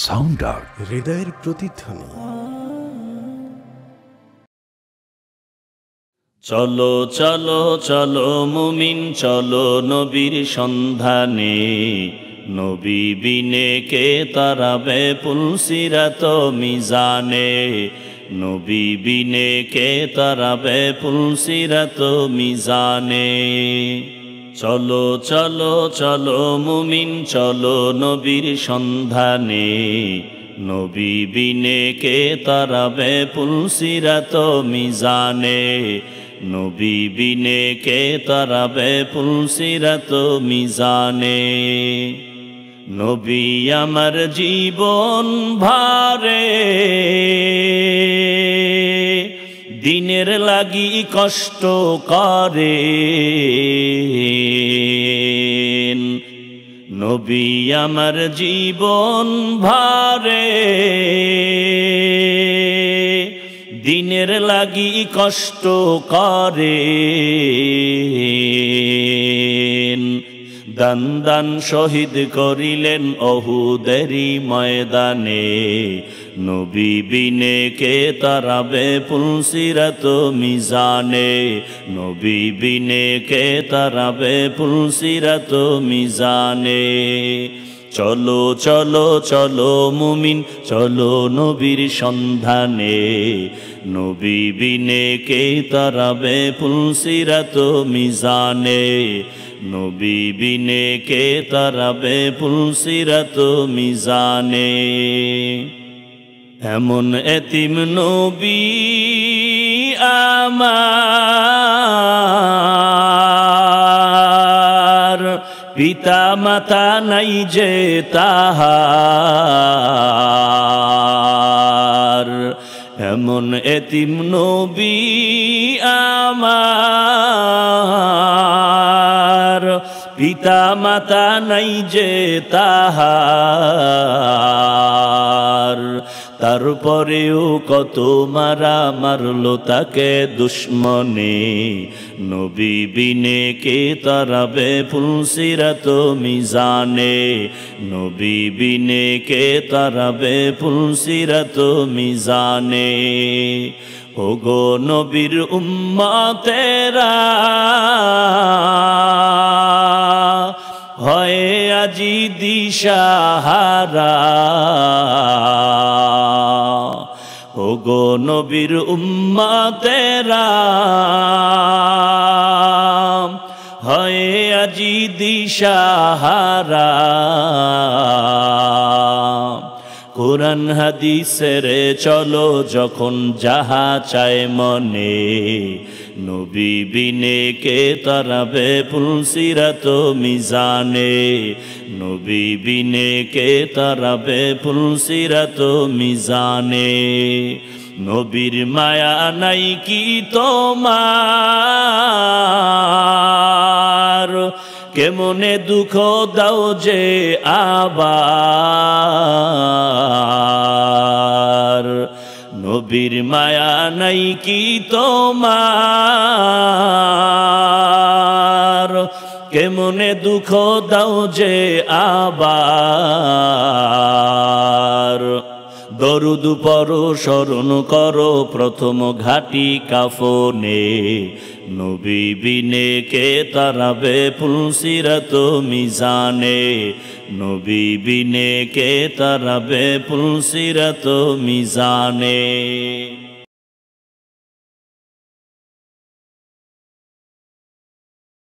Sound out, হৃদয়ের প্রতিধ্বনি। চলো চলো চলো মুমিন চলো নবীর সন্ধানে, নবী বিনে কে তারাবে পুলসিরাত মিজানে, নবী বিনে কে তারাবে পুলসিরাত মিজানে। চলো চলো চলো মুমিন চলো নবীর সন্ধানে, নবী বিনে কে তারাবে পুলসিরাত মিজানে, নবী বিনে কে তারাবে পুলসিরাত মিজানে। নবী আমার জীবন ভারে, দিনের লাগি কষ্ট করে, নবী আমার জীবন ভারে, দিনের লাগি কষ্ট করে, দান দান শহীদ করিলেন অহুদেরই ময়দানে, নবী বিনে কে তারাবে পুলসিরাত মিজানে, নবী বিনে কে তারাবে পুলসিরাত মিজানে। চলো চলো চলো মুমিন চলো নবীর সন্ধানে, নবী বিনে কে তারাবে পুলসিরাত মিজানে, নবী বিনে কে তারাবে পুলসিরাত মিজানে। এমন এতিম নবী আমার, পিতা মাতা নাই যে তাহার, এমন এতিম নবী আমার, পিতা মাতা নাই যে তাহার, তারপরেও কত মারা মারলো তাকে দুশ্মনে, নবী বিনে কে তারাবে পুলসিরাত মিজানে, নবী বিনে কে তারাবে পুলসিরাত মিজানে। ওগো নবীর উম্মতেরা হয় আজি দিশাহারা, ওগো নবীর উম্মতেরা হয় আজি দিশাহারা, কোরআন হাদিসের চলো যখন যাহা চায় মনে, নবী বিনে কে তারাবে পুলসিরাত মিজানে, নবী বিনে কে তারাবে পুলসিরাত মিজানে। নবীর মায়া নাই কি তোমার, কেমনে দুঃখ দাও যে আবার, নবীর মায়া নাই কি তোমার, কেমনে দুঃখ দাও যে আবার। দরুদ পড়ো স্মরণ করো প্রথম ঘাটি কাফনে, নবী বিনে কে তারাবে পুলসিরাত মিজানে, নবী বিনে কে তারাবে পুলসিরাত মিজানে।